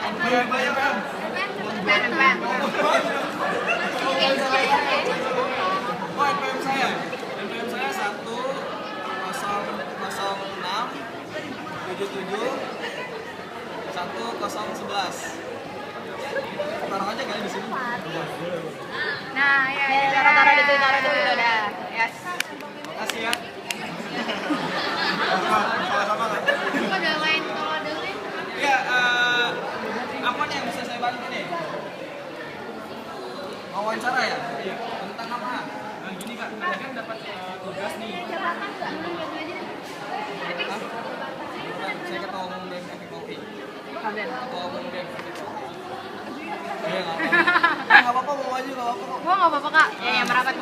Oh, NPM saya. NPM saya 1006771011. Taruh aja kali di sini. Nah, ya, taruh dulu udah. Yes. Makasih ya. Sama-sama kan? Ada lain kalau ada lain. Ya, apa nih yang bisa saya bantu nih? Wawancara ya? Iya. Tentang apa? Nah, gini Kak, kita kan dapat tugas nih. Hah? Saya ketua umum BEM FIKOPI. Ketua umum BEM FIKOPI. Iya, nggak apa-apa, mau maju nggak apa-apa. Gua nggak apa-apa kak. Ya, merapat.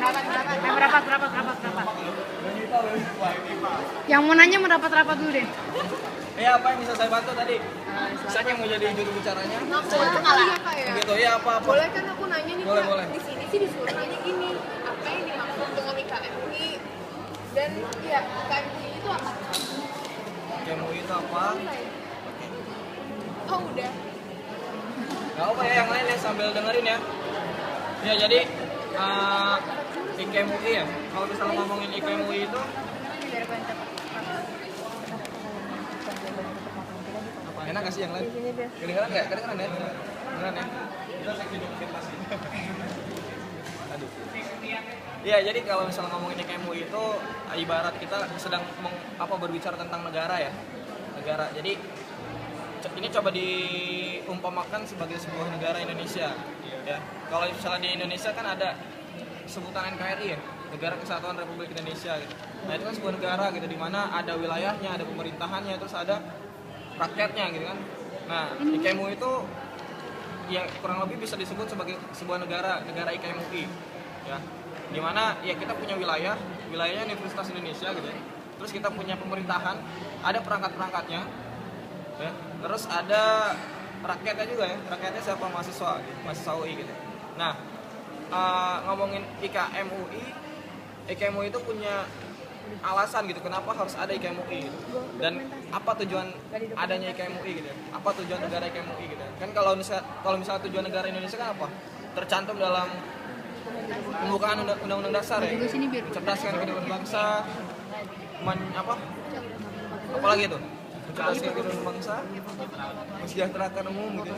Yang mau nanya merapat dulu deh. Ya, apa yang bisa saya bantu tadi? Misalnya mau jadi juru bicaranya? Boleh kali ya kak ya? Gitu, ya apa-apa. Boleh kan aku nanya nih Boleh, kak, boleh. di sini sih disuruh nanya gini, apa yang dimaksud dengan IKMUI dan ya IKMUI itu apa? MUI itu apa? Oh udah. Gak apa ya, yang lain ya sambil dengerin ya. Ya jadi IKMUI ya. Kalau misalnya ngomongin IKMUI itu apa enak gak sih yang lain? Kedengeran nggak? Kedengeran ya? Kedengeran ya? Aduh. Iya, jadi kalau misalnya ngomongin IKMUI itu ibarat kita sedang berbicara tentang negara ya. Negara. Jadi ini coba diumpamakan sebagai sebuah negara Indonesia ya. Kalau misalnya di Indonesia kan ada sebutan NKRI ya, Negara Kesatuan Republik Indonesia gitu. Nah itu kan sebuah negara gitu, di mana ada wilayahnya, ada pemerintahannya, terus ada rakyatnya gitu kan. Nah IKMUI itu ya kurang lebih bisa disebut sebagai sebuah negara IKMUI ya, di mana ya kita punya wilayahnya Universitas Indonesia gitu ya. Terus kita punya pemerintahan, ada perangkat-perangkatnya ya. Terus ada rakyatnya juga ya, rakyatnya siapa? Mahasiswa UI gitu. Nah ngomongin IKMUI itu punya alasan gitu kenapa harus ada IKMUI gitu. Dan apa tujuan adanya IKMUI gitu ya? Apa tujuan negara IKMUI gitu ya? Kan kalau misalnya tujuan negara Indonesia kan apa? Tercantum dalam pembukaan Undang-Undang Dasar ya, mencerdaskan kehidupan bangsa, apalagi itu? Mencerdaskan kehidupan bangsa, mensejahterakan umum gitu.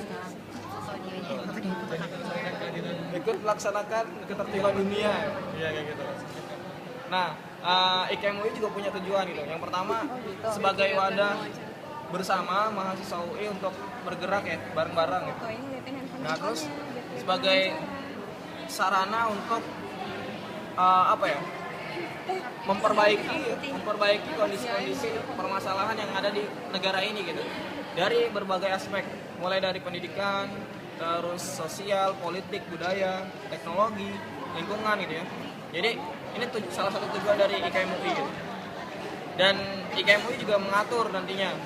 Ikut melaksanakan ketertiban dunia, ya kayak gitu. Nah, IKMUI juga punya tujuan gitu. Yang pertama sebagai wadah bersama mahasiswa UI untuk bergerak ya bareng-bareng gitu. Nah, terus sebagai sarana untuk memperbaiki kondisi-kondisi permasalahan yang ada di negara ini gitu. Dari berbagai aspek, mulai dari pendidikan, terus sosial, politik, budaya, teknologi, lingkungan gitu ya. Jadi ini salah satu tujuan dari IKMUI gitu. Dan IKMUI juga mengatur nantinya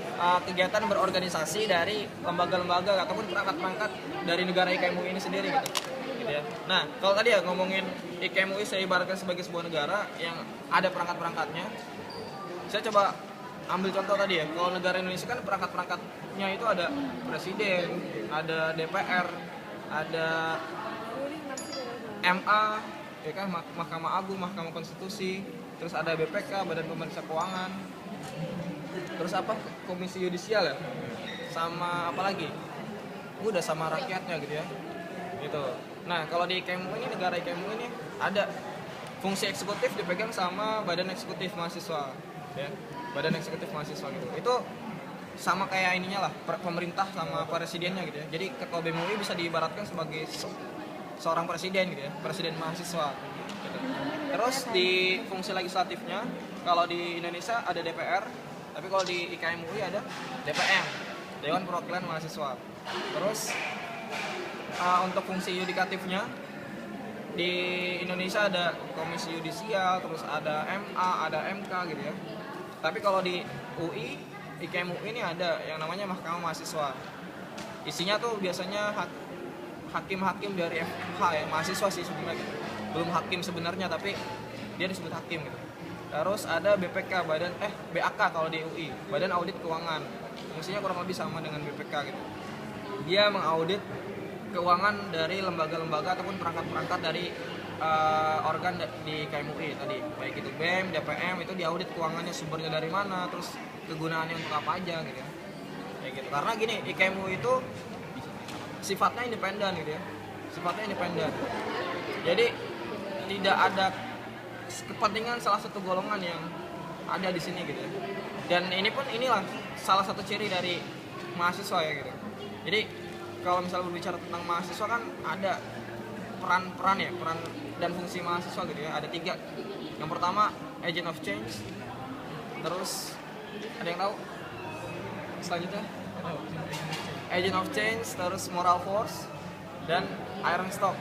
kegiatan berorganisasi dari lembaga-lembaga ataupun perangkat-perangkat dari negara IKMUI ini sendiri gitu. Ya. Nah, kalau tadi ya ngomongin IKMUI saya ibaratkan sebagai sebuah negara yang ada perangkat-perangkatnya. Saya coba ambil contoh tadi ya, kalau negara Indonesia kan perangkat-perangkatnya itu ada presiden, ada DPR, ada MA, ya kan, Mahkamah Agung, Mahkamah Konstitusi, terus ada BPK, Badan Pemeriksa Keuangan, terus Komisi Yudisial ya, sama apa lagi? Udah sama rakyatnya gitu ya, gitu. Nah kalau di IKMUI ini, negara IKMUI ini ada fungsi eksekutif dipegang sama Badan Eksekutif Mahasiswa, ya, Badan Eksekutif Mahasiswa gitu. Itu sama kayak ininya lah, pemerintah sama presidennya gitu ya. Jadi ketua BEM UI bisa diibaratkan sebagai seorang presiden gitu ya, presiden mahasiswa. Gitu. Terus di fungsi legislatifnya, kalau di Indonesia ada DPR, tapi kalau di IKMUI ada DPM, Dewan Perwakilan Mahasiswa. Terus untuk fungsi yudikatifnya di Indonesia ada Komisi Yudisial, terus ada MA, ada MK gitu ya. Tapi kalau di UI, IKMUI ini ada yang namanya Mahkamah Mahasiswa. Isinya tuh biasanya hakim-hakim dari FH ya, mahasiswa sih sebenarnya gitu. Belum hakim sebenarnya tapi dia disebut hakim gitu. Terus ada BPK, BAK kalau di UI, Badan Audit Keuangan. Fungsinya kurang lebih sama dengan BPK gitu. dia mengaudit keuangan dari lembaga-lembaga ataupun perangkat-perangkat dari organ di KMUI tadi, baik itu BEM, DPM, itu diaudit keuangannya sumbernya dari mana, terus kegunaannya untuk apa aja gitu ya. Kayak gitu. Karena gini, di KMUI itu sifatnya independen gitu ya. Sifatnya independen. Jadi tidak ada kepentingan salah satu golongan yang ada di sini gitu ya. Dan inilah salah satu ciri dari mahasiswa ya gitu. Jadi kalau misalnya berbicara tentang mahasiswa kan ada peran dan fungsi mahasiswa gitu ya, ada 3. Yang pertama agent of change, terus ada yang tahu selanjutnya agent of change, terus moral force, dan iron stock.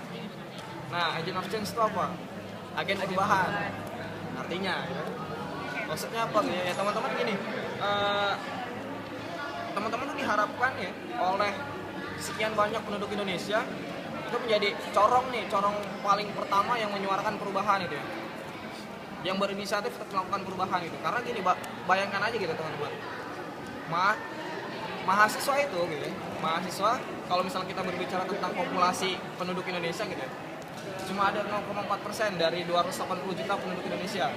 Nah, agent of change itu apa? Agen perubahan artinya ya. Maksudnya apa gitu ya, teman-teman gini, teman-teman tuh diharapkan ya oleh sekian banyak penduduk Indonesia itu menjadi corong paling pertama yang menyuarakan perubahan itu ya, yang berinisiatif untuk melakukan perubahan gitu. Karena gini, bayangkan aja gitu teman-teman, mahasiswa itu gitu ya, mahasiswa kalau misalnya kita berbicara tentang populasi penduduk Indonesia gitu ya, cuma ada 0,4% dari 280 juta penduduk Indonesia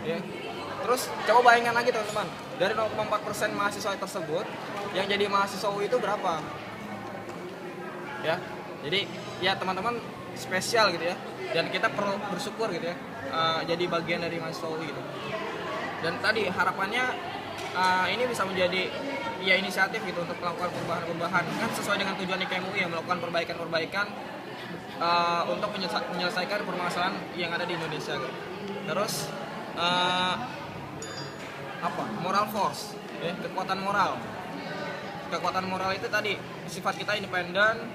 ya. Terus coba bayangkan lagi teman-teman, dari 0,4% mahasiswa tersebut yang jadi mahasiswa UI itu berapa ya. Jadi ya teman-teman spesial gitu ya, dan kita perlu bersyukur gitu ya, jadi bagian dari mahasiswa UI gitu. Dan tadi harapannya ini bisa menjadi ya inisiatif gitu untuk melakukan perubahan-perubahan kan sesuai dengan tujuan IKMUI yang melakukan perbaikan-perbaikan untuk menyelesaikan permasalahan yang ada di Indonesia gitu. Terus moral force ya, kekuatan moral itu tadi sifat kita independen,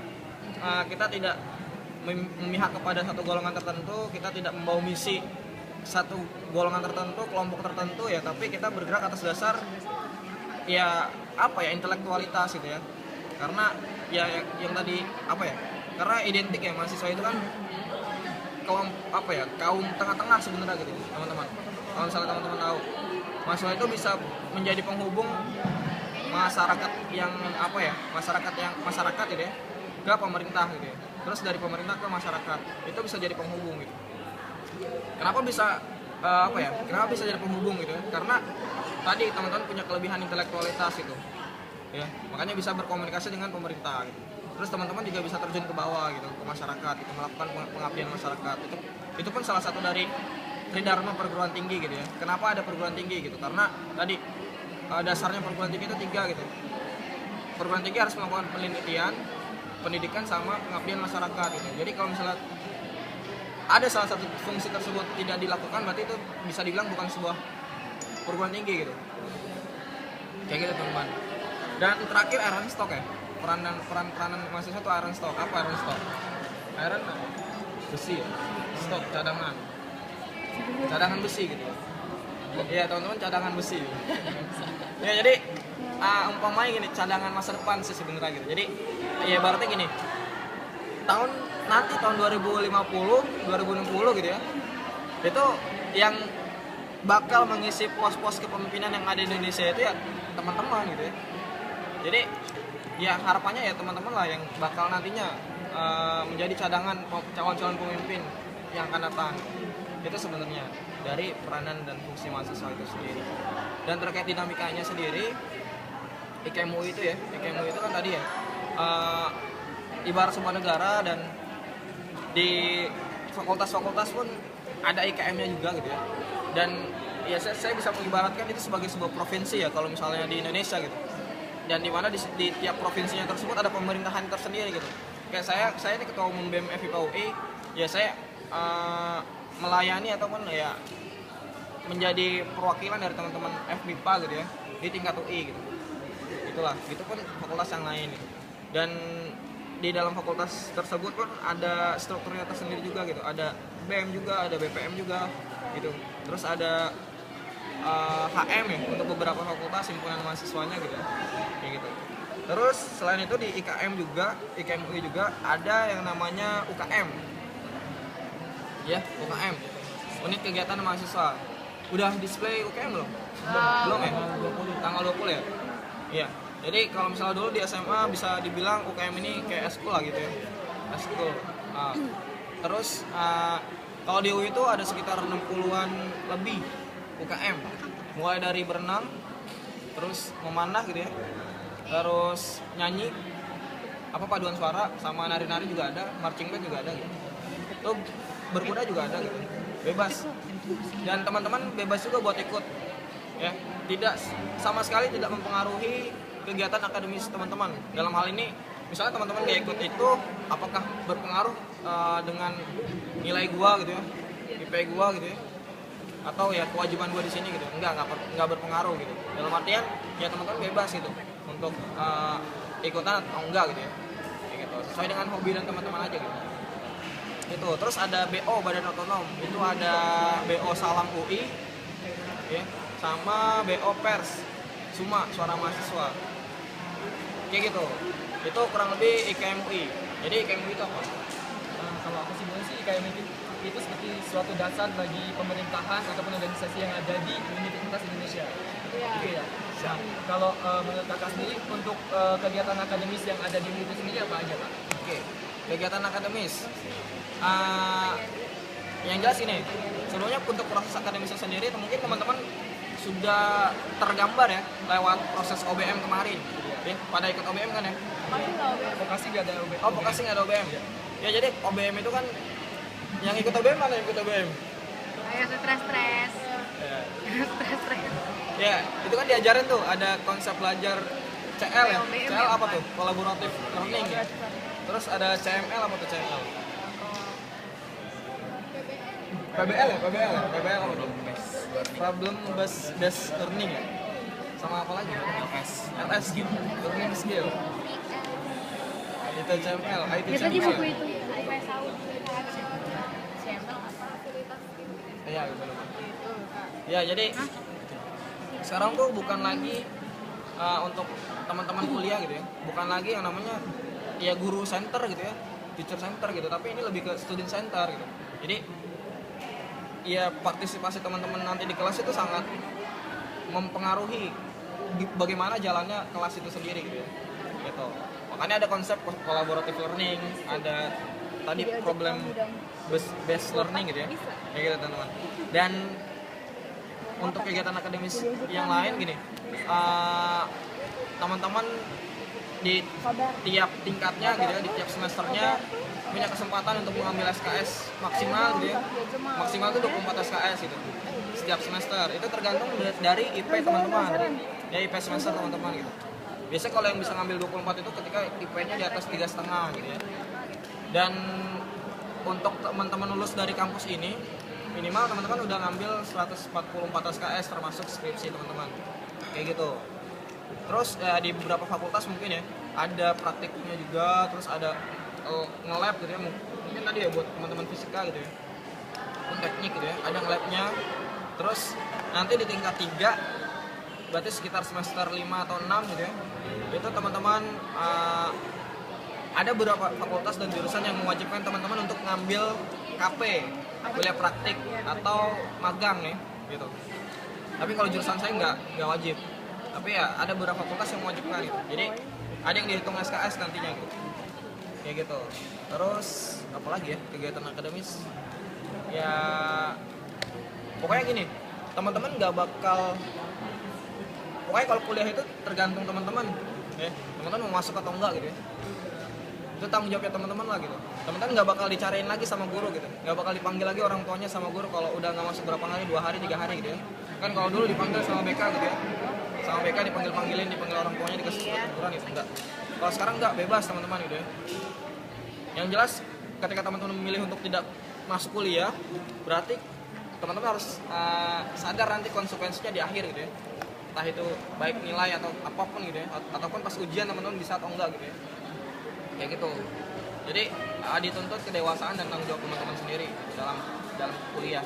kita tidak memihak kepada satu golongan tertentu, kita tidak membawa misi satu golongan tertentu, kelompok tertentu ya, tapi kita bergerak atas dasar ya intelektualitas gitu ya. Karena ya yang tadi karena identik ya, mahasiswa itu kan kaum tengah-tengah sebenarnya gitu teman-teman. Kalau misalnya teman-teman tahu, mahasiswa itu bisa menjadi penghubung masyarakat yang masyarakat gitu ya ke pemerintah gitu ya. Terus dari pemerintah ke masyarakat itu bisa jadi penghubung gitu. Kenapa bisa kenapa bisa jadi penghubung gitu ya? Karena tadi teman-teman punya kelebihan intelektualitas gitu ya, makanya bisa berkomunikasi dengan pemerintah gitu. Terus teman-teman juga bisa terjun ke bawah gitu, ke masyarakat gitu, melakukan pengabdian masyarakat. Itu pun salah satu dari tridharma perguruan tinggi gitu ya. Kenapa ada perguruan tinggi gitu? Karena tadi dasarnya perguruan tinggi itu 3 gitu. Perguruan tinggi harus melakukan penelitian, pendidikan, sama pengabdian masyarakat gitu. Jadi kalau misalnya ada salah satu fungsi tersebut tidak dilakukan, berarti itu bisa dibilang bukan sebuah perguruan tinggi gitu. Kayak gitu teman-teman. Dan terakhir iron stock ya. Peranan mahasiswa itu iron stock. Apa iron stock? Iron besi ya. Stock cadangan besi gitu. Iya teman-teman, cadangan besi. Ya jadi umpamanya gini, cadangan masa depan sih sebenarnya gitu. Jadi ya berarti gini, tahun 2050, 2060 gitu ya, itu yang bakal mengisi pos-pos kepemimpinan yang ada di Indonesia itu ya teman-teman gitu ya. Jadi ya harapannya ya teman-teman lah yang bakal nantinya menjadi cadangan calon-calon pemimpin yang akan datang. Itu sebenarnya dari peranan dan fungsi mahasiswa itu sendiri. Dan terkait dinamikanya sendiri, IKMUI itu kan tadi ya ibarat sebuah negara, dan di fakultas-fakultas pun ada IKM-nya juga gitu ya. Dan ya saya bisa mengibaratkan itu sebagai sebuah provinsi ya kalau misalnya di Indonesia gitu. Dan di mana di tiap provinsinya tersebut ada pemerintahan tersendiri gitu. Kayak saya ini ketua umum BEM FIPA UI, ya saya melayani ataupun ya menjadi perwakilan dari teman-teman FMIPA gitu ya di tingkat UI gitu. Itulah, gitu pun fakultas yang lain gitu. Dan di dalam fakultas tersebut pun ada strukturnya tersendiri juga gitu. Ada BEM juga, ada BPM juga gitu. Terus ada HM ya untuk beberapa fakultas, himpunan mahasiswanya gitu. Kayak gitu. Terus selain itu di IKMUI juga ada yang namanya UKM. Ya, UKM. Unit kegiatan mahasiswa. Udah display UKM belum? Belum ya? Tanggal 20 ya? Iya. Jadi kalau misalnya dulu di SMA bisa dibilang UKM ini kayak eskul lah gitu ya, eskul. Nah, terus kalau di UI itu ada sekitar 60-an lebih UKM, mulai dari berenang, terus memanah gitu ya, terus nyanyi, apa paduan suara, sama nari-nari juga ada, marching band juga ada gitu. Itu berkuda juga ada gitu, bebas. Dan teman-teman bebas juga buat ikut, ya, tidak sama sekali tidak mempengaruhi kegiatan akademis teman-teman. Dalam hal ini, misalnya teman-teman nggak ikut itu, apakah berpengaruh dengan nilai gua gitu ya, IP gua gitu ya, atau ya kewajiban gua di sini gitu? Nggak berpengaruh gitu. Dalam artian ya teman-teman bebas gitu untuk ikutan atau enggak gitu ya, kayak gitu. Sesuai dengan hobi dan teman-teman aja gitu. Itu terus ada BO Badan Otonom, itu ada BO Salam UI, ya, sama BO Pers Suma Suara Mahasiswa, kayak gitu. Itu kurang lebih IKM UI. Jadi IKM UI itu apa? Kalau aku sih bilang sih kayak itu seperti suatu dasar bagi pemerintahan ataupun organisasi yang ada di Universitas Indonesia. Iya. Gitu ya. Nah, kalau menurut kakak sendiri untuk kegiatan akademis yang ada di Universitas sendiri apa aja, Pak? Oke, kegiatan akademis. Yang jelas ini, sebelumnya untuk proses akademisnya sendiri, mungkin teman-teman sudah tergambar ya lewat proses OBM kemarin. Ya, pada ikut OBM kan ya? Masih nggak OBM? Vokasi nggak ada UB. Oh, vokasi nggak ada OBM. Ya jadi OBM itu kan yang ikut OBM mana yang ikut OBM? Ayo stres-stres. Stres-stres. Ya, itu kan diajarin tuh ada konsep belajar CL ya. OBM CL ya, apa Pak? tuh? Collaborative learning ya. Terus ada CML apa tuh CML? PBL ya, PBL ya. PBL apa tuh? Problem based learning ya. Sama apa lagi? LS skill, learning skill. Itu CML, IT Ya tadi CML. buku itu. CML apa? Iya, betul. Ya, jadi sekarang tuh bukan lagi untuk teman-teman kuliah gitu ya, bukan lagi yang namanya ya guru center gitu ya, teacher center gitu, tapi ini lebih ke student center gitu. Jadi ya partisipasi teman-teman nanti di kelas itu sangat mempengaruhi bagaimana jalannya kelas itu sendiri gitu ya. Gitu. Makanya ada konsep collaborative learning, ada tadi problem based learning gitu ya. Kayak gitu teman-teman. Dan untuk kegiatan akademis yang lain gini, teman-teman di tiap tingkatnya gitu ya, di tiap semesternya punya kesempatan untuk mengambil SKS maksimal gitu ya. Maksimal itu 24 SKS gitu setiap semester. Itu tergantung dari IP teman-teman. Ya IP semester teman-teman gitu. Biasanya kalau yang bisa ngambil 24 itu ketika IP-nya di atas 3,5 gitu ya. Dan untuk teman-teman lulus dari kampus ini minimal teman-teman udah ngambil 144 SKS termasuk skripsi teman-teman. Kayak gitu. Terus di beberapa fakultas mungkin ya ada praktiknya juga, terus ada nge-lab gitu ya, mungkin tadi ya buat teman-teman fisika gitu ya, pun teknik gitu ya, ada nge-labnya. Terus nanti di tingkat 3 berarti sekitar semester 5 atau 6 gitu ya, itu teman-teman ada beberapa fakultas dan jurusan yang mewajibkan teman-teman untuk ngambil KP, kuliah praktik atau magang nih gitu. Tapi kalau jurusan saya nggak wajib, tapi ya ada beberapa fakultas yang mewajibkan gitu. Jadi ada yang dihitung SKS nantinya gitu, kayak gitu. Terus apa lagi ya kegiatan akademis ya, pokoknya gini, teman-teman nggak bakal, pokoknya kalau kuliah itu tergantung teman-teman ya, teman-teman mau masuk atau enggak gitu ya, itu tanggung jawabnya teman-teman lah gitu. Teman-teman nggak bakal dicariin lagi sama guru gitu, nggak bakal dipanggil lagi orang tuanya sama guru kalau udah nggak masuk berapa hari, 2 hari 3 hari gitu ya. Kan kalau dulu dipanggil sama BK gitu ya, sama BK dipanggil-panggilin, dipanggil orang tuanya, dikasih surat teguran gitu, enggak. Kalau sekarang enggak, bebas teman-teman gitu ya. Yang jelas ketika teman-teman memilih untuk tidak masuk kuliah, berarti teman-teman harus sadar nanti konsekuensinya di akhir gitu ya. Entah itu baik nilai atau apapun gitu ya, ataupun pas ujian teman-teman bisa atau enggak gitu ya. Kayak gitu. Jadi dituntut kedewasaan dan tanggung jawab teman-teman sendiri dalam kuliah.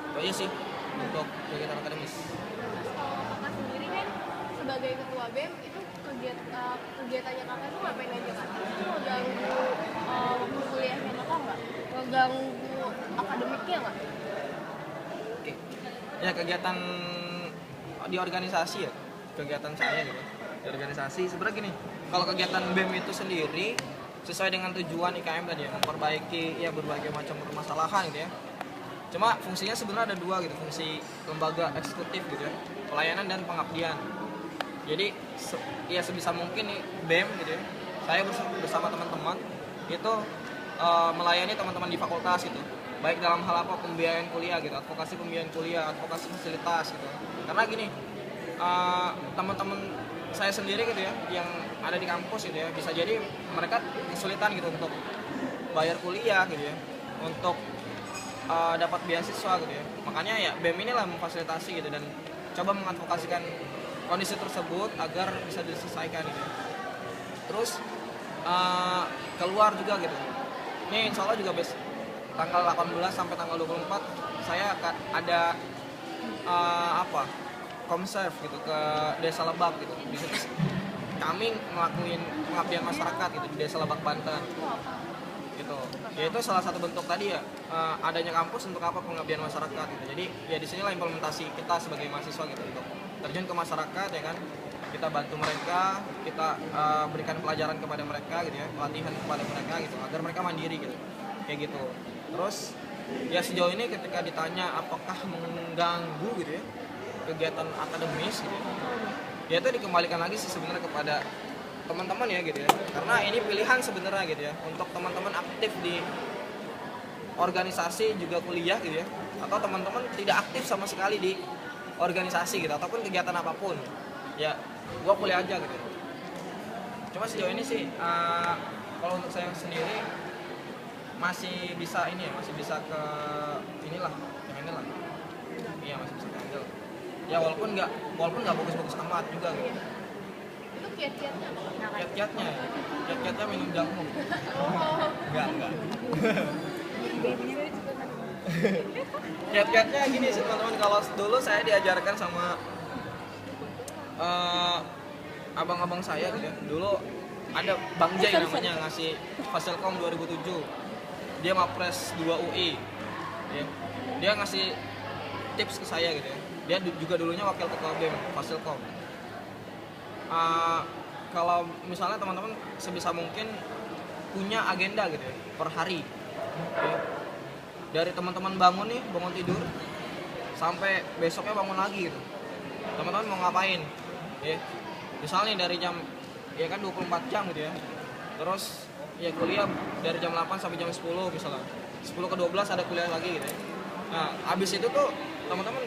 Itu aja sih untuk kegiatan akademis. Kalau kakak sendiri kan sebagai ketua BEM itu kegiatannya kakak itu ngapain aja kan? Itu ngeganggu waktu kuliahnya kakak nggak? Ngeganggu akademiknya nggak? Oke. Ya kegiatan di organisasi ya, kegiatan saya gitu. di organisasi. Sebenarnya gini, kalau kegiatan BEM itu sendiri sesuai dengan tujuan IKM tadi ya, memperbaiki ya berbagai macam permasalahan gitu ya. Cuma fungsinya sebenarnya ada dua gitu, fungsi lembaga eksekutif gitu ya, pelayanan dan pengabdian. Jadi ya sebisa mungkin nih BEM gitu ya, saya bersama teman-teman itu melayani teman-teman di fakultas gitu, baik dalam hal apa, pembiayaan kuliah gitu, advokasi pembiayaan kuliah, advokasi fasilitas gitu. Karena gini, teman-teman saya sendiri gitu ya yang ada di kampus gitu ya, bisa jadi mereka kesulitan gitu untuk bayar kuliah gitu ya, untuk dapat beasiswa gitu ya. Makanya ya BEM inilah memfasilitasi gitu dan coba mengadvokasikan kondisi tersebut agar bisa diselesaikan gitu ya. Terus keluar juga gitu. Ini insya Allah juga tanggal 18 sampai tanggal 24 saya akan ada Komserv gitu ke Desa Lebak gitu. Di situ kami ngelakuin pengabdian masyarakat gitu di Desa Lebak, Banten. Gitu. Ya itu salah satu bentuk tadi ya, adanya kampus untuk apa, pengabdian masyarakat gitu. Jadi ya di sinilah implementasi kita sebagai mahasiswa gitu, untuk terjun ke masyarakat ya kan. Kita bantu mereka, kita berikan pelajaran kepada mereka gitu ya, pelatihan kepada mereka gitu agar mereka mandiri gitu. Kayak gitu. Terus ya sejauh ini ketika ditanya apakah mengganggu gitu ya kegiatan akademis gitu ya itu dikembalikan lagi sih sebenarnya kepada teman-teman ya gitu ya, karena ini pilihan sebenarnya gitu ya untuk teman-teman aktif di organisasi juga kuliah gitu ya, atau teman-teman tidak aktif sama sekali di organisasi gitu ataupun kegiatan apapun ya, gua kuliah aja gitu. Cuma sejauh ini sih kalau untuk saya sendiri masih bisa ini ya, masih bisa ke inilah yang inilah, iya masih bisa ke handle ya, walaupun nggak bagus-bagus amat juga gitu. Itu kiat-kiatnya apa? Kiat-kiatnya minum jamu. Enggak. Kiat-kiatnya gini sih teman-teman, kalau dulu saya diajarkan sama abang-abang saya gitu ya. Dulu ada Bang Jai namanya, ngasih Fasilkom 2007. Dia Mapres 2 UI. Ya. Dia ngasih tips ke saya gitu ya. Dia juga dulunya wakil ketua BEM Fasilkom. Kalau misalnya teman-teman sebisa mungkin punya agenda gitu ya, per hari ya. Dari teman-teman bangun tidur sampai besoknya bangun lagi gitu, teman-teman mau ngapain ya, misalnya dari jam ya kan 24 jam gitu ya, terus ya kuliah dari jam 8 sampai jam 10 misalnya, 10 ke 12 ada kuliah lagi gitu ya. Nah abis itu tuh teman-teman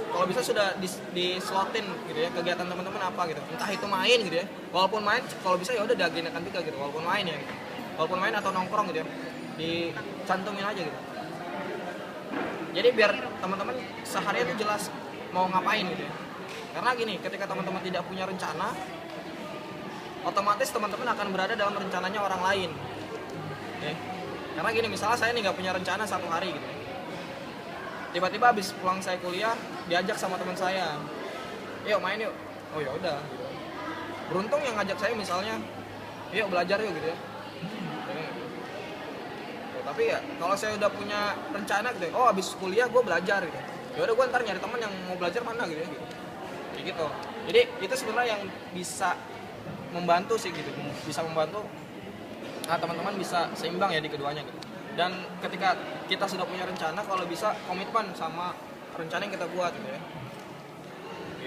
kalau bisa sudah dislotin gitu ya, kegiatan teman-teman apa gitu, entah itu main gitu ya, walaupun main kalau bisa ya udah diagendakan juga gitu, walaupun main ya gitu. Walaupun main atau nongkrong gitu ya, dicantumin aja gitu. Jadi biar teman-teman sehari itu jelas mau ngapain gitu ya. Karena gini, ketika teman-teman tidak punya rencana, otomatis teman-teman akan berada dalam rencananya orang lain ya. Karena gini, misalnya saya nih nggak punya rencana satu hari gitu, tiba-tiba habis pulang saya kuliah diajak sama teman saya, yuk main yuk, oh ya udah gitu. Beruntung yang ngajak saya misalnya yuk belajar yuk gitu ya. Tapi ya kalau saya udah punya rencana gitu, oh habis kuliah gue belajar gitu, ya udah gue ntar nyari teman yang mau belajar mana gitu ya gitu. Kayak gitu. Jadi itu sebenarnya yang bisa membantu sih gitu, bisa membantu teman-teman bisa seimbang ya di keduanya gitu. Dan ketika kita sudah punya rencana, kalau bisa komitmen sama rencana yang kita buat gitu ya.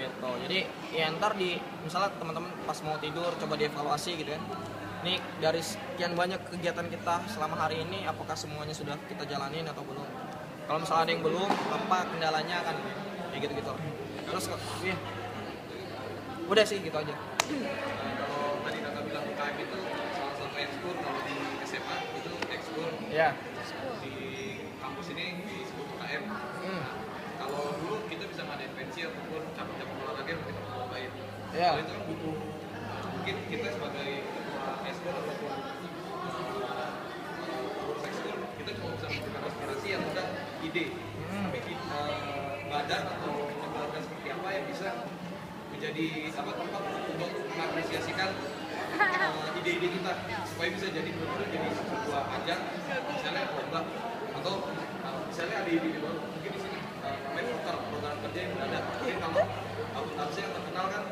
Gitu. Jadi ya ntar misalnya teman-teman pas mau tidur coba dievaluasi gitu ya. Ini dari sekian banyak kegiatan kita selama hari ini, apakah semuanya sudah kita jalanin atau belum? Kalau misalnya ada yang belum, apa kendalanya kan? Ya gitu-gitu. Terus iya. Udah sih gitu aja. Kalau tadi kakak bilang UKM itu salah satu ekskul, kalau di SMA itu ekskul. Ya. Di kampus ini disebut UKM. Nah, kalau dulu kita bisa ngadain pensi ataupun cabang-cabang olahraga yang kita mau cobain. Ya. Kalau itu kan butuh, mungkin kita sebagai ketua ekskul ataupun pengurus ekskul, kita cuma bisa memberikan aspirasi yang udah ide. Tapi badan atau lembaga seperti apa yang bisa menjadi tempat untuk mengapresiasikan ide-ide kita supaya bisa jadi benar-benar jadi sebuah ajang, misalnya lomba atau misalnya ada ide baru mungkin di sini namanya program kerja yang berada, mungkin kalau akuntansi yang terkenal kan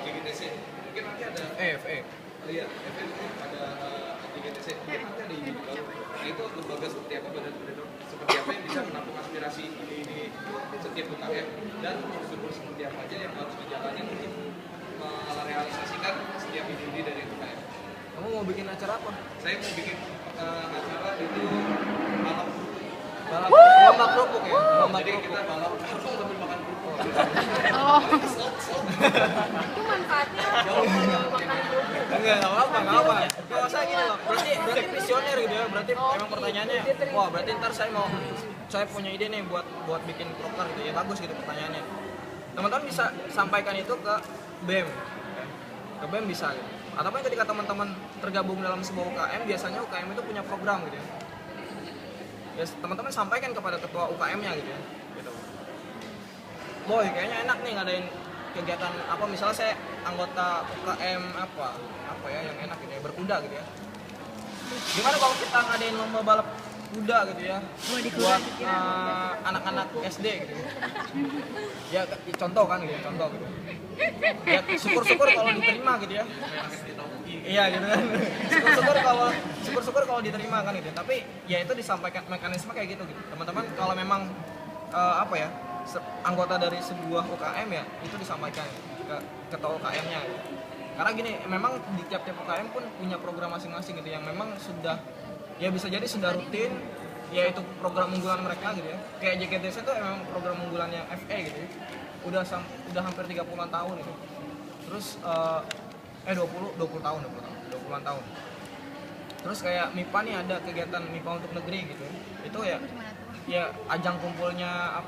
JGTC, mungkin iya FM ada JGTC dia nanti ada ide baru. Nah itu lembaga seperti apa, badan seperti apa yang bisa menampung aspirasi ini setiap UKM dan prosedur seperti apa aja yang harus dijalani untuk merealisasikan setiap ide-ide dari UKM. Kamu mau bikin acara apa? Saya mau bikin acara itu balap. Lomba kerupuk ya? Lomba Jadi kerupuk. kita balap karung sambil makan kerupuk. Oh, Itu manfaatnya apa kalau makan kerupuk? Enggak apa-apa, enggak apa. Kalau saya gini loh, berarti visioner gitu ya. Berarti emang pertanyaannya, wah berarti ntar saya punya ide nih buat bikin proker gitu ya. Bagus gitu pertanyaannya. Teman-teman bisa sampaikan itu ke BEM. Ke BEM bisa gitu. Ataupun ketika teman-teman tergabung dalam sebuah UKM, biasanya UKM itu punya program gitu ya. Ya teman-teman sampaikan kepada ketua UKM-nya gitu ya. Gitu. Boy, kayaknya enak nih ngadain kegiatan apa, misalnya saya anggota UKM apa ya yang enak gitu ya, berkuda gitu ya. Gimana kalau kita ngadain lomba balap kuda gitu ya buat anak-anak SD gitu ya. Contoh kan gitu ya, contoh gitu ya, syukur-syukur kalau diterima gitu ya. Iya gitu kan. Syukur-syukur kalau diterima kan gitu. Tapi ya itu disampaikan mekanisme kayak gitu gitu. Teman-teman kalau memang anggota dari sebuah UKM ya itu disampaikan ke ketua UKM-nya gitu. Karena gini, memang di tiap-tiap UKM pun punya program masing-masing gitu yang memang sudah ya bisa jadi sudah rutin, yaitu program unggulan mereka gitu ya. Kayak JKTC itu memang program unggulannya FE gitu ya. Udah hampir 30-an tahun itu. Terus 20-an tahun. Terus kayak MIPA nih ada kegiatan MIPA untuk negeri gitu. Itu ya ajang kumpulnya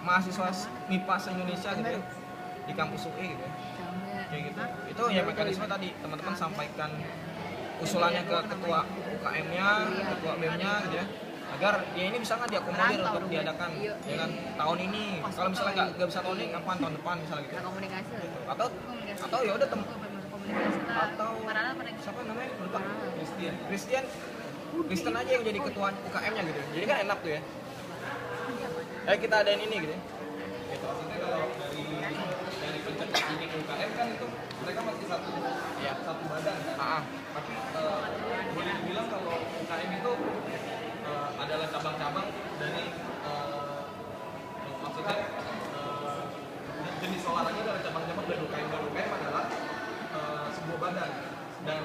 mahasiswa MIPA se-Indonesia gitu ya. Di kampus UI gitu ya. Kayak gitu. Itu ya mekanisme tadi teman-teman sampaikan usulannya ke ketua UKM-nya, ketua BEM-nya gitu ya. Agar ya ini bisa nggak diakomodir untuk diadakan ya kan tahun ini. Kalau misalnya nggak bisa tahun ini, kapan tahun depan misalnya gitu. nggak komunikasi lah. Atau ya udah Komunikasi lah. atau Paralel pada siapa namanya lupa, Kristen aja yang jadi ketua UKM-nya gitu. Jadi kan enak tuh ya. Kita adain ini gitu. Gitu. Maksudnya kalau dari pencetak ini UKM kan itu mereka masih satu badan kan? Tapi boleh dibilang kalau UKM itu adalah cabang-cabang dari maksudnya jenis olahraga adalah cabang-cabang dari UKM. Dan UKM adalah sebuah badan dan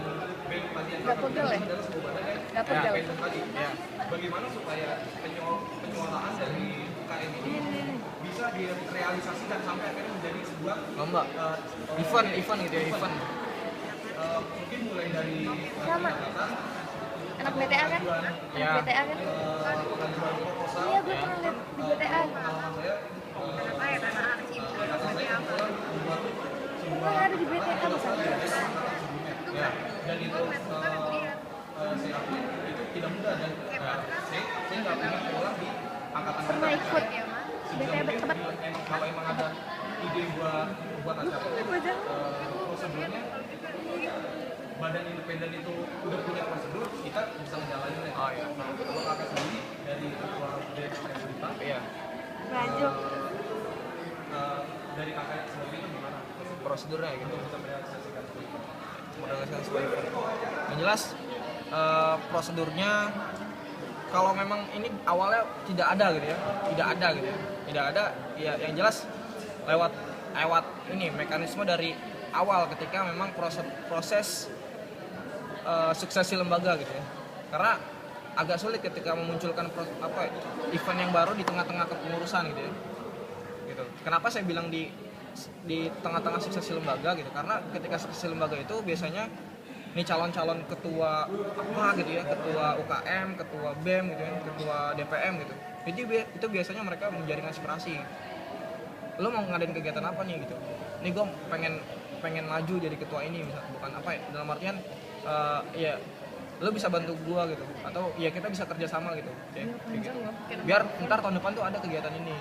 BEM tadi yang adalah sebuah badan yang BEM tadi. Ya. Bagaimana supaya penyuaraan dari UKM ini bisa direalisasikan sampai akhirnya menjadi sebuah lomba, event gitu ya, event. Mungkin mulai dari Sama. Anak BTA kan? Ya. Anak BTA kan? pengajuan proposal. Iya, gue pernah lihat di BTA. Pengalaman saya Pernah ada di BTA misalnya. Ya. dan itu saya akui itu tidak mudah dan saya nggak pernah pulang di angkatan Pernah ikut BTA berteman. kalau emang ada ide buat acara prosedurnya badan independen itu udah punya prosedur, kita bisa menjalannya. Oh iya. Nah, kalau kakak sendiri dari ketua BEM Iya. Lanjut. dari kakak sendiri itu gimana Prosedurnya gitu. untuk bisa merealisasikan Merealisasikan sebuah event. Yang jelas prosedurnya kalau memang ini awalnya tidak ada gitu ya, tidak ada ya, yang jelas lewat ini mekanisme dari awal ketika memang proses suksesi lembaga gitu ya. Karena agak sulit ketika memunculkan event yang baru di tengah-tengah kepengurusan gitu ya. Gitu. Kenapa saya bilang di tengah-tengah suksesi lembaga gitu? Karena ketika suksesi lembaga itu biasanya nih calon-calon ketua gitu ya, ketua UKM, ketua BEM gitu ya, ketua DPM gitu. Itu biasanya mereka menjaring aspirasi. Lo mau ngadain kegiatan apa nih gitu? Nih gue pengen maju jadi ketua ini misalnya, bukan dalam artian ya lo bisa bantu gua gitu, atau ya kita bisa kerja sama gitu, kayak gitu. Biar ntar tahun depan tuh ada kegiatan ini.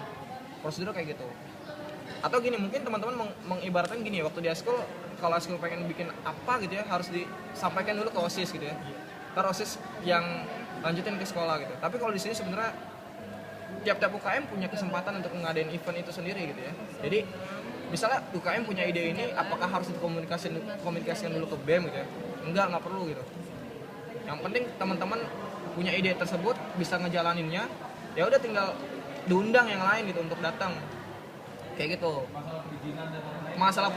Prosedur kayak gitu. Atau gini, mungkin teman-teman mengibaratkan gini, waktu di school kalau school pengen bikin apa gitu ya, harus disampaikan dulu ke OSIS gitu ya. Ntar OSIS yang lanjutin ke sekolah gitu. Tapi kalau di sini sebenarnya tiap-tiap UKM punya kesempatan untuk ngadain event itu sendiri gitu ya. Jadi misalnya UKM punya ide ini, apakah harus dikomunikasikan dulu ke BEM gitu ya? nggak perlu gitu. Yang penting teman-teman punya ide tersebut, bisa ngejalaninnya, ya udah tinggal diundang yang lain gitu untuk datang kayak gitu. Masalah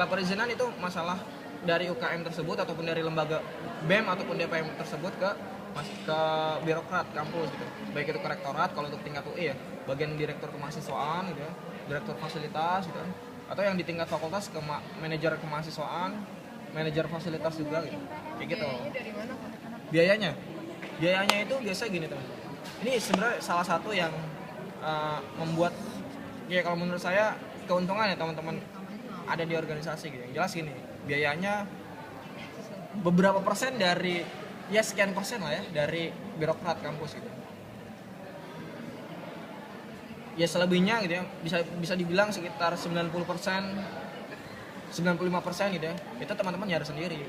perizinan itu masalah dari UKM tersebut ataupun dari lembaga BEM ataupun DPM tersebut ke birokrat kampus gitu, baik itu ke rektorat kalau untuk tingkat UI ya, bagian direktur kemahasiswaan gitu ya, direktur fasilitas gitu, atau yang di tingkat fakultas ke manajer kemahasiswaan, manajer fasilitas juga gitu, kayak gitu. Dari mana Kak? Biayanya itu biasa gini teman. Ini sebenarnya salah satu yang membuat ya kalau menurut saya keuntungan ya teman-teman ada di organisasi gitu. Yang jelas gini, biayanya beberapa persen dari ya sekian persen lah ya dari birokrat kampus gitu. Ya selebihnya gitu ya bisa dibilang sekitar 90%, 95% gitu ya. Itu teman-teman nyari sendiri.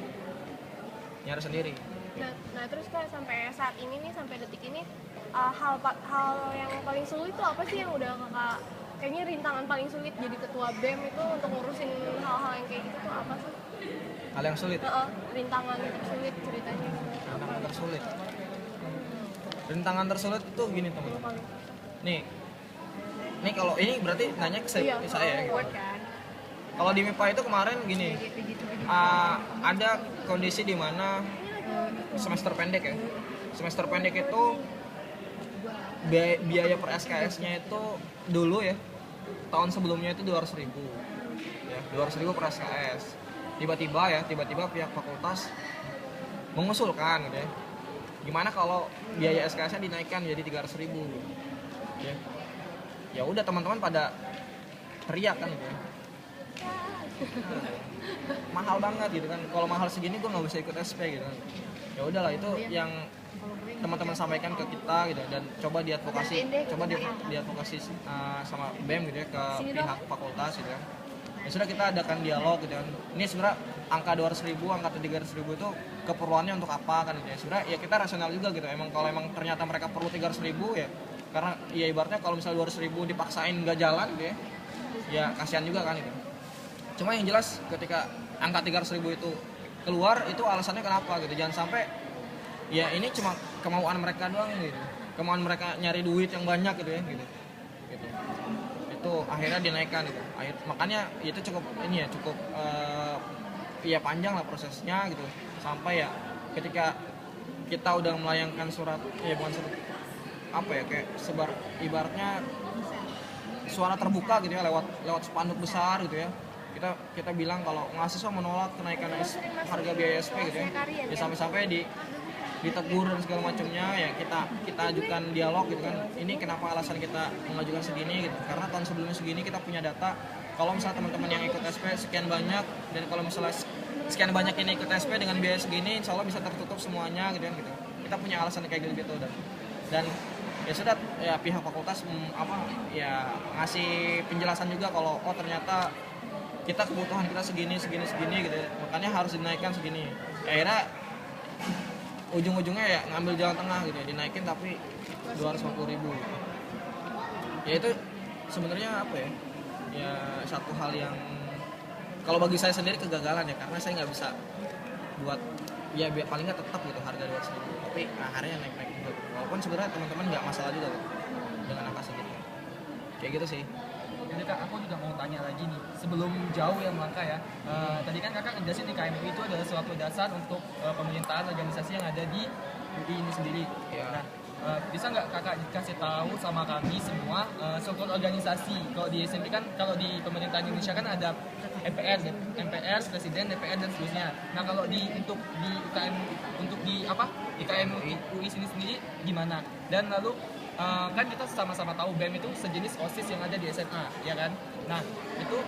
Nah terus Kak, sampai saat ini nih, sampai detik ini hal yang paling sulit itu apa sih yang udah Kakak, kayaknya rintangan paling sulit jadi ketua BEM itu untuk ngurusin hal-hal yang kayak gitu tuh apa sih? Hal yang sulit. Rintangan tersulit ceritanya. Rintangan tersulit itu gini teman-teman. Nih kalau ini berarti nanya ke saya ya. Kalau di MIPA itu kemarin gini, ada kondisi di mana semester pendek ya. Semester pendek itu biaya per SKS-nya itu dulu ya, tahun sebelumnya itu 200.000 ya, 200.000 per SKS. Tiba-tiba pihak fakultas mengusulkan gitu ya, gimana kalau biaya SKS-nya dinaikkan jadi 300.000 ya. Ya udah teman-teman pada teriak kan gitu ya. Mahal banget gitu kan, kalau mahal segini gue nggak bisa ikut SP gitu kan. Ya udahlah, itu yang teman-teman sampaikan ke kita gitu, dan coba diadvokasi sama BEM gitu ya ke pihak fakultas gitu ya. Ya sudah, kita adakan dialog gitu kan. Ini sebenarnya angka 200.000, angka 300.000 itu keperluannya untuk apa kan gitu ya. Sebenarnya ya kita rasional juga gitu. Kalau emang ternyata mereka perlu 300.000 ya, karena ya ibaratnya kalau misalnya 200.000 dipaksain nggak jalan gitu ya, ya kasihan juga kan itu. Cuma yang jelas ketika angka 300.000 itu keluar, itu alasannya kenapa gitu. Jangan sampai ya ini cuma kemauan mereka doang gitu, kemauan mereka nyari duit yang banyak gitu ya gitu. Itu akhirnya dinaikkan gitu. Makanya itu cukup ya panjang lah prosesnya gitu, sampai ya ketika kita udah melayangkan surat, ya bukan surat apa ya, kayak ibaratnya suara terbuka gitu ya, lewat spanduk besar gitu ya. Kita bilang kalau mahasiswa menolak kenaikan harga biaya SP gitu ya. Ya sampai-sampai ditegur dan segala macamnya, ya kita ajukan dialog gitu kan. Ini kenapa alasan kita mengajukan segini gitu. Karena tahun sebelumnya segini kita punya data, kalau misalnya teman-teman yang ikut SP sekian banyak, dan kalau misalnya sekian banyak ini ikut SP dengan biaya segini, insya Allah bisa tertutup semuanya gitu kan gitu. Kita punya alasan kayak gitu dan ya sudah, ya pihak fakultas ya ngasih penjelasan juga kalau ternyata kita kebutuhan kita segini gitu ya. Makanya harus dinaikkan segini. Akhirnya ujung-ujungnya ya ngambil jalan tengah gitu ya, dinaikin tapi 250.000 gitu. Ya itu sebenarnya apa ya, ya satu hal yang kalau bagi saya sendiri kegagalan ya, karena saya nggak bisa buat ya paling nggak tetap gitu harga 200.000, tapi akhirnya naik gitu. Walaupun sebenarnya teman-teman nggak masalah juga gitu dengan angka segitu, kayak gitu sih. Jadi Kak, aku juga mau tanya lagi nih, sebelum jauh yang melangkah ya, tadi kan Kakak ngejelasin di KMUI itu adalah suatu dasar untuk pemerintahan organisasi yang ada di UI ini sendiri. Ya. Nah, bisa nggak Kakak kasih tahu sama kami semua struktur organisasi? Kalau di SMP kan, kalau di pemerintahan Indonesia kan ada MPR, Presiden, DPR dan seterusnya. Nah, kalau untuk di IKM, IKM UI sendiri gimana? Dan lalu kan kita sama-sama tahu BEM itu sejenis OSIS yang ada di SMA, ya kan? Nah, itu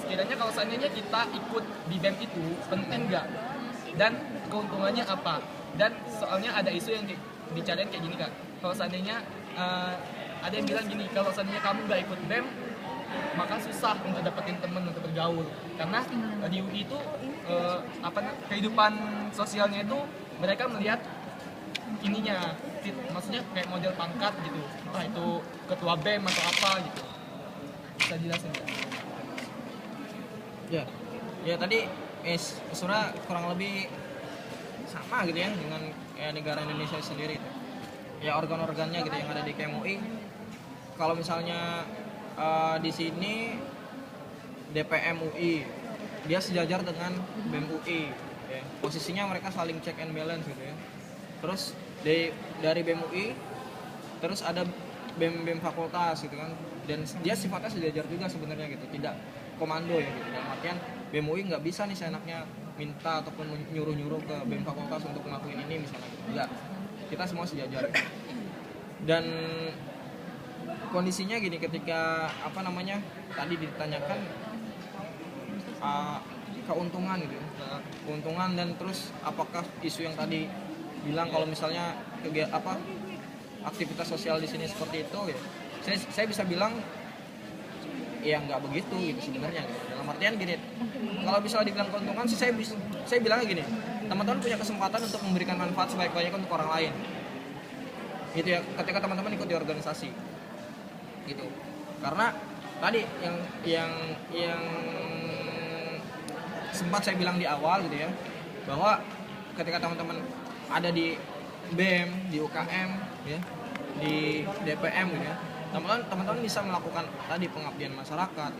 sekiranya kalau seandainya kita ikut di BEM itu penting nggak? Dan keuntungannya apa? Dan soalnya ada isu yang bicarain kayak gini Kak, kalau seandainya ada yang bilang gini, kalau seandainya kamu nggak ikut BEM maka susah untuk dapetin temen untuk bergaul, karena di UI itu kehidupan sosialnya itu mereka melihat ininya, maksudnya kayak model pangkat gitu, entah itu ketua BEM atau apa gitu. Bisa jelasin nggak? Ya, Ya tadi sebenarnya kurang lebih sama gitu ya dengan negara Indonesia sendiri itu. Ya organ-organnya gitu yang ada di KMUI. Kalau misalnya di sini DPM UI dia sejajar dengan BEM UI ya. Posisinya mereka saling check and balance gitu ya. Terus dari BEM UI terus ada BEM fakultas gitu kan, dan dia sifatnya sejajar juga sebenarnya gitu, tidak komando ya gitu. Dalam artian BEM UI nggak bisa nih seenaknya minta ataupun nyuruh-nyuruh ke BEM fakultas untuk ngelakuin ini misalnya gitu. Enggak, kita semua sejajar. Dan kondisinya gini, ketika tadi ditanyakan keuntungan gitu, keuntungan dan terus apakah isu yang tadi bilang kalau misalnya aktivitas sosial di sini seperti itu ya, saya bisa bilang ya nggak begitu gitu sebenarnya gitu. Dalam artian gini, kalau misalnya dibilang keuntungan sih saya bilangnya gini, teman-teman punya kesempatan untuk memberikan manfaat sebaik-baiknya untuk orang lain gitu ya, ketika teman-teman ikut di organisasi gitu. Karena tadi yang sempat saya bilang di awal gitu ya, bahwa ketika teman-teman ada di BEM, di UKM ya, di DPM gitu ya, teman-teman bisa melakukan tadi pengabdian masyarakat.